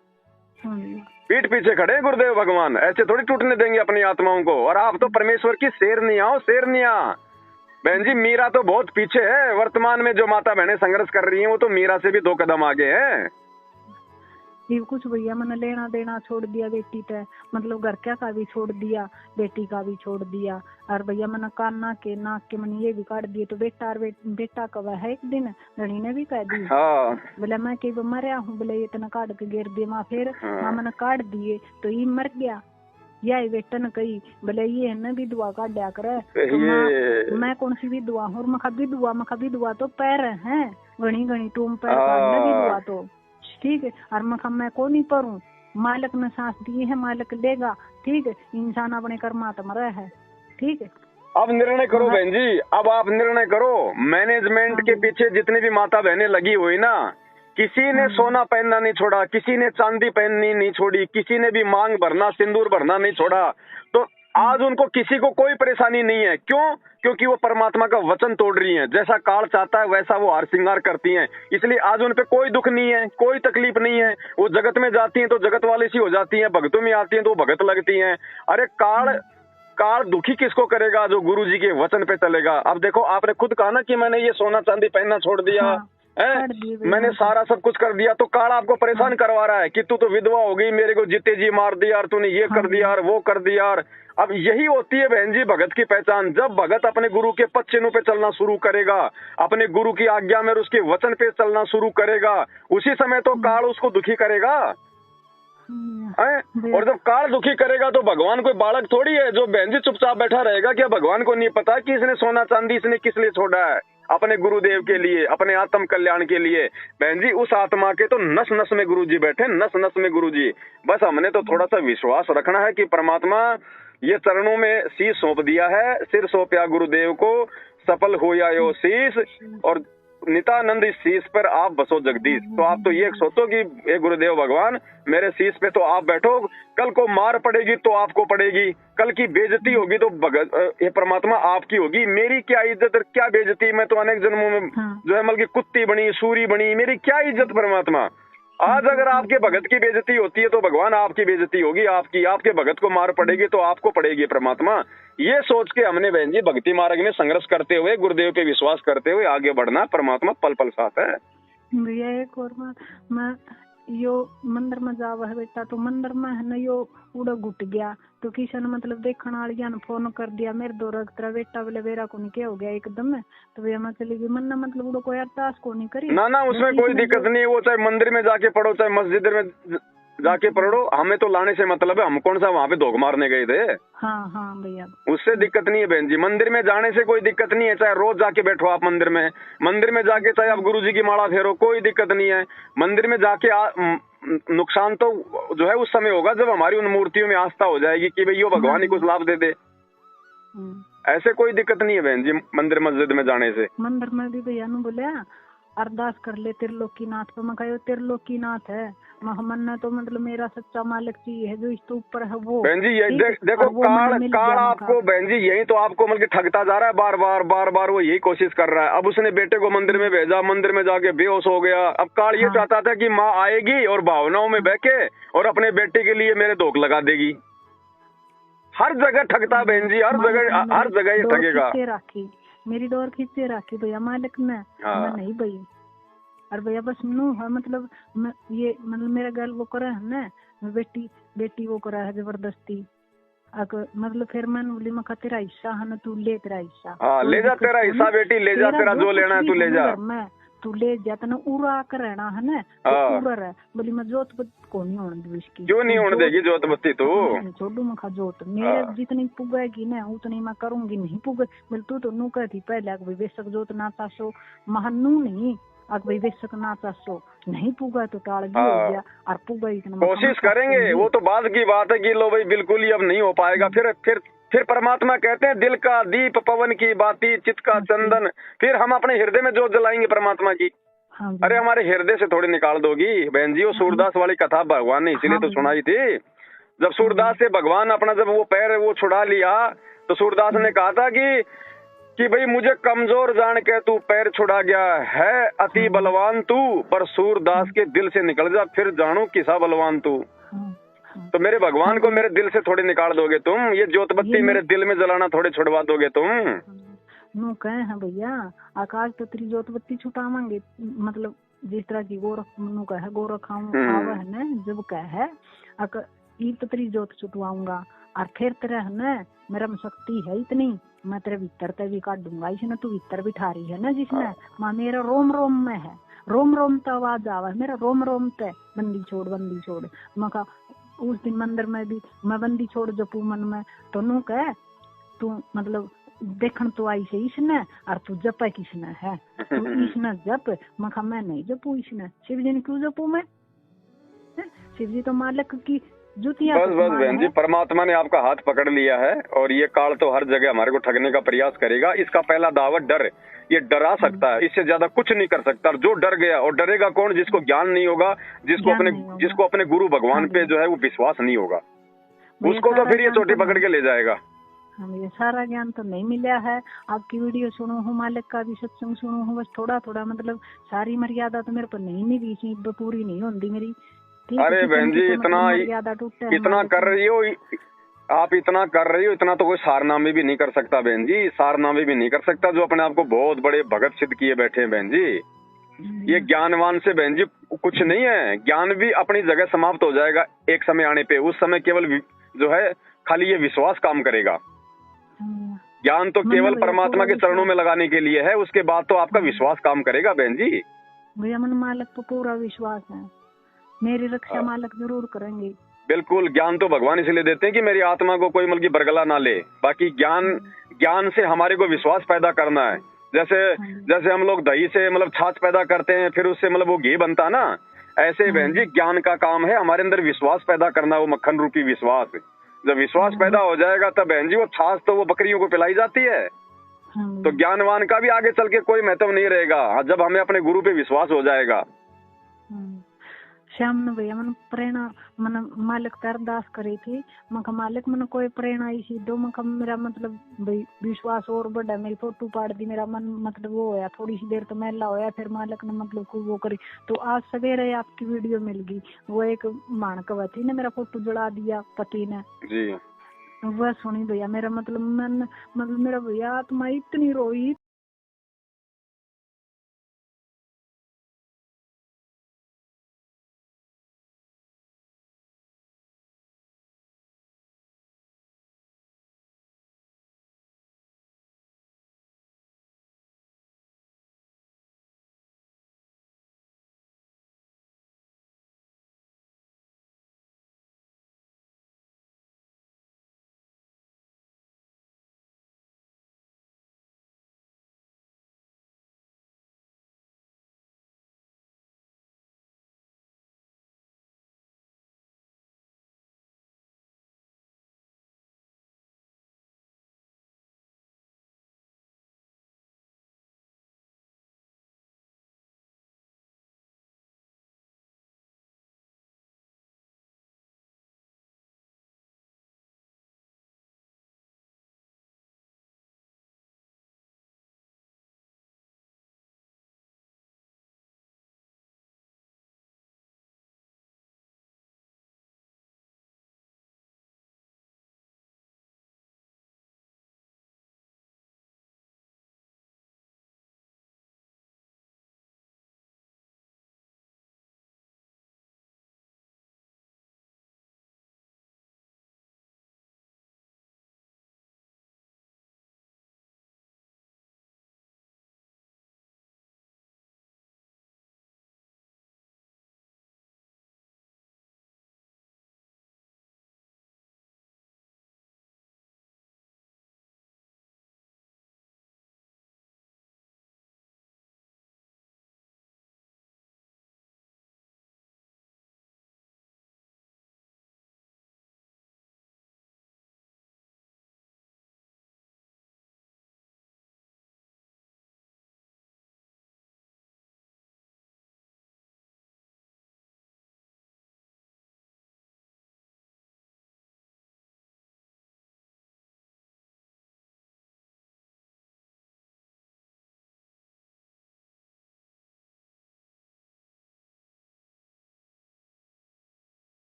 A: पीठ पीछे खड़े गुरुदेव भगवान, ऐसे थोड़ी टूटने देंगे अपनी आत्माओं को। और आप तो परमेश्वर की शेरनियां हो, शेरनियां। बहन जी मीरा तो बहुत पीछे है। वर्तमान में जो माता बहनें संघर्ष कर रही हैं वो तो मीरा से भी 2 कदम आगे है।
B: ये कुछ भैया मैंने लेना देना छोड़ दिया बेटी पे, मतलब घर का भी छोड़ दिया, बेटी का भी छोड़ दिया। और भैया मैंने कान नाक के मैंने ये भी काट दिए। तो बेटा कब है एक दिन धनी ने भी कह दी बोले मैं कई मरिया हूँ, बोले इतना काट के गिर दिए माँ। फिर मैंने काट दिए तो ये मर गया। यही बेटा ने कही बोले ये है ना विधवा का डा करे तो मैं कौन सी विधवा हूँ? मखा विधवा तो पैर है घनी घनी टूम पैर विधवा तो ठीक है। और मैं को नहीं पढ़ू, मालिक ने सांस दी है, मालिक देगा ठीक है। इंसान अपने कर्मात्मा है ठीक है।
A: अब निर्णय करो बहन जी, अब आप निर्णय करो। मैनेजमेंट के पीछे जितनी भी माता बहनें लगी हुई ना, किसी ने सोना पहनना नहीं छोड़ा, किसी ने चांदी पहननी नहीं छोड़ी, किसी ने भी मांग भरना, सिंदूर भरना नहीं छोड़ा। तो आज उनको किसी को कोई परेशानी नहीं है। क्यों? क्योंकि वो परमात्मा का वचन तोड़ रही हैं। जैसा काल चाहता है वैसा वो हार श्रृंगार करती हैं, इसलिए आज उन पे कोई दुख नहीं है, कोई तकलीफ नहीं है। वो जगत में जाती हैं तो जगत वाली सी हो जाती हैं, भक्तों में आती हैं तो भगत लगती हैं। अरे काल दुखी किसको करेगा? जो गुरु जी के वचन पे चलेगा। अब देखो आपने खुद कहा ना कि मैंने ये सोना चांदी पहनना छोड़ दिया, मैंने सारा सब कुछ कर दिया, तो काल आपको परेशान करवा रहा है कि तू तो विधवा हो गई, मेरे को जीते जी मार दिया यार, तूने ये कर दिया यार, वो कर दिया यार। अब यही होती है बहन जी भगत की पहचान। जब भगत अपने गुरु के पद चिन्हों पे चलना शुरू करेगा, अपने गुरु की आज्ञा में उसके वचन पे चलना शुरू करेगा, उसी समय तो काल उसको दुखी करेगा। और जब काल दुखी करेगा तो भगवान कोई बालक थोड़ी है जो बहन जी चुपचाप बैठा रहेगा। क्या भगवान को नहीं पता कि इसने सोना चांदी इसने किस लिए छोड़ा है? अपने गुरुदेव के लिए, अपने आत्म कल्याण के लिए। बहन जी उस आत्मा के तो नस नस में गुरुजी बैठे, नस नस में गुरुजी। बस हमने तो थोड़ा सा विश्वास रखना है कि परमात्मा ये चरणों में शीश सौंप दिया है, सिर सौंपया गुरुदेव को, सफल हो या यो शीश, और नितानंद इस शीश पर आप बसो जगदीश। तो आप तो ये सोचो कि हे गुरुदेव भगवान मेरे शीश पे तो आप बैठो, कल को मार पड़ेगी तो आपको पड़ेगी, कल की बेइज्जती होगी तो ये परमात्मा आपकी होगी। मेरी क्या इज्जत और क्या बेइज्जती? मैं तो अनेक जन्मों में जो है मतलब की कुत्ती बनी, सूरी बनी, मेरी क्या इज्जत परमात्मा? आज अगर आपके भगत की बेइज्जती होती है तो भगवान आपकी बेइज्जती होगी, आपके भगत को मार पड़ेगी तो आपको पड़ेगी परमात्मा। ये सोच के हमने बहन जी भक्ति मार्ग में संघर्ष करते हुए, गुरुदेव पे विश्वास करते हुए आगे बढ़ना। परमात्मा पल पल साथ है।
B: भैया एक और बात, मैं यो मंदिर में जावा है बेटा, तो मंदिर में है ना यो उड़ा घुट गया, तो किसी ने मतलब देखने वाली ने फोन कर दिया मेरे दो तेरा बेटा बोले बेरा को नहीं क्या हो गया एकदम में, तो भैया मैं चली गई। मन मतलब उड़ा कोई अरदास को नहीं करी
A: ना उसमें कोई दिक्कत नहीं है। वो चाहे मंदिर में जाके पढ़ो, चाहे मस्जिद में जाके पढ़ो, हमें तो लाने से मतलब है। हम कौन सा वहाँ पे धोख मारने गए थे?
B: हाँ भैया, उससे
A: दिक्कत नहीं है बहन जी। मंदिर में जाने से कोई दिक्कत नहीं है, चाहे रोज जाके बैठो आप मंदिर में जाके चाहे आप गुरुजी की माला फेरो, कोई दिक्कत नहीं है। मंदिर में जाके नुकसान तो जो है उस समय होगा जब हमारी उन मूर्तियों में आस्था हो जाएगी कि भाई यो भगवान ही कुछ लाभ दे दे। ऐसे कोई दिक्कत नहीं है बहन जी मंदिर मस्जिद में जाने से।
B: मंदिर में भी भैया ने बोले अरदास कर ले त्रिलोकीनाथ पे, मैं कहो त्रिलोकीनाथ है मन तो मतलब मेरा सच्चा मालिक जी है जो इस तो ऊपर है वो।
A: बहन जी ये देखो काल आपको बहन जी यही तो आपको मतलब ठगता जा रहा है, बार बार वो यही कोशिश कर रहा है। अब उसने बेटे को मंदिर में भेजा, मंदिर में जाके बेहोश हो गया। अब काल ये चाहता था कि माँ आएगी और भावनाओं में बहके और अपने बेटे के लिए मेरे धोख लगा देगी। हर जगह ठगता बहन जी, हर जगह ये ठगेगा।
B: मेरी डोर खींचे राखी भैया मालिक ने, मैं नहीं भई। और भैया बस नू है मतलब ये मतलब मेरा गर्ल वो करा है ना, बेटी वो करा है जबरदस्ती। मतलब फिर मैंने बोली मैं तेरा हिस्सा है ना, तू ले तेरा हिस्सा।
A: ले जा तेरा हिस्सा बेटी, ले जा तेरा जो लेना है तू ले जा।
B: तू ले जाता ना उड़ा कर रहना है ना, तो उड़ा रहा। बोली मैं जोत को नहीं होने दूँ इसकी।
A: क्यों नहीं होने देगी जोत बत्ती? तू
B: छोड़ू मखा जोत मेरे जितनी पुगेगी ना उतनी मैं करूंगी, नहीं पुगे बोले तू तो नू कहती पहले बेशक जोत ना चासो महानू नहीं, भाई बेशक ना चासो नहीं पुगा तो टाल भी हो गया और पुगा इतना
A: कोशिश करेंगे। वो तो बाद की बात है कि लो भाई बिल्कुल ही अब नहीं हो पाएगा। फिर परमात्मा कहते हैं दिल का दीप पवन की बाती चित्त का चंदन, फिर हम अपने हृदय में जोत जलाएंगे परमात्मा की। अरे हमारे हृदय से थोड़ी निकाल दोगी बहन जी। वो सूरदास वाली कथा भगवान ने इसीलिए तो सुनाई थी। जब सूरदास से भगवान अपना जब वो पैर वो छुड़ा लिया तो सूरदास ने कहा था कि भाई मुझे कमजोर जान के तू पैर छुड़ा गया है, अति बलवान तू, पर सूरदास के दिल से निकल जा फिर जानू किसा बलवान तू। तो मेरे भगवान को मेरे दिल से थोड़ी निकाल दोगे तुम, ये ज्योत बत्ती मेरे दिल में जलाना थोड़ी छुड़वा दोगे तुम।
B: नो कहे हैं भैया आकाश तो तेरी ज्योत बत्ती छुटावांगे, मतलब जिस तरह की गोरख आवा है ना जब कहे तो तेरी ज्योत छुटवाऊंगा और फिर तेरा है ना मेरा में शक्ति है इतनी मैं तेरे भीतर ते भी काट दूंगा। इसने तू भीतर बिठा रही है ना जिसने माँ मेरा रोम रोम में है, रोम रोम तो आवाज आवा है मेरा रोम रोम ते बंदी छोड़। मैं उस दिन मंदिर में भी मैं बंदी छोड़ जपू मन में तो नू कह तू मतलब देखन तो आई से इसने और तू जपे किसने है, तू इसने जप। मैं नहीं जपू इसने, शिव जी ने क्यों जपू मैं? शिव जी तो मालिक की जुतिया।
A: बस बहन जी परमात्मा ने आपका हाथ पकड़ लिया है और ये काल तो हर जगह हमारे को ठगने का प्रयास करेगा। इसका पहला दावा डर, ये डरा सकता है, इससे ज्यादा कुछ नहीं कर सकता। जो डर गया और डरेगा कौन? जिसको ज्ञान नहीं होगा, जिसको अपने गुरु भगवान पे जो है वो विश्वास नहीं होगा, उसको तो फिर ये चोटी पकड़ के ले जाएगा।
B: हमें सारा ज्ञान तो नहीं मिला है। आपकी वीडियो सुनो हूँ, मालिक का भी सत्संग सुनो हूँ, बस थोड़ा थोड़ा मतलब सारी मर्यादा तो मेरे पर नहीं मिली, पूरी नहीं होती मेरी।
A: अरे बहन जी इतना कर रही हो आप, इतना कर रही हो, इतना तो कोई सारनामे भी नहीं कर सकता बहन जी, सारनामे भी नहीं कर सकता जो अपने आप को बहुत बड़े भगत सिद्ध किए बैठे हैं बहन जी। ये ज्ञानवान से बहन जी कुछ नहीं है। ज्ञान भी अपनी जगह समाप्त हो जाएगा एक समय आने पे। उस समय केवल जो है खाली ये विश्वास काम करेगा। ज्ञान तो केवल परमात्मा के चरणों में लगाने के लिए है, उसके बाद तो आपका विश्वास काम करेगा बहन जी।
B: भैया मन मालिक पर पूरा विश्वास है, मेरी रक्षा मालिक जरूर करेंगे।
A: बिल्कुल, ज्ञान तो भगवान इसलिए देते हैं कि मेरी आत्मा को कोई मतलब बरगला ना ले। बाकी ज्ञान से हमारे को विश्वास पैदा करना है। जैसे हम लोग दही से मतलब छाछ पैदा करते हैं, फिर उससे मतलब वो घी बनता ना, ऐसे बहन जी ज्ञान का काम है हमारे अंदर विश्वास पैदा करना, वो मक्खन रूपी विश्वास। जब विश्वास पैदा हो जाएगा तब बहन जी वो छाछ तो वो बकरियों को पिलाई जाती है। तो ज्ञानवान का भी आगे चल के कोई महत्व नहीं रहेगा जब हमें अपने गुरु पे विश्वास हो जाएगा।
B: श्याम ने भैया मन प्रेरणा मन मालिक का अरदास करी थी, मका मालिक मन कोई प्रेरणा इसी दो, मका मेरा मतलब विश्वास और बढ़ा, मेरी फोटो पाड़ दी, मेरा मन मतलब वो होया, थोड़ी सी देर तो मैला होया, फिर मालिक ने मतलब को वो करी। तो आज सवेरे आपकी वीडियो मिल गई, वो एक मानकवा थी ने मेरा फोटो जला दिया पति ने जी, वह सुनी भैया मेरा मतलब मन मतलब मेरा भैया आत्मा इतनी रोई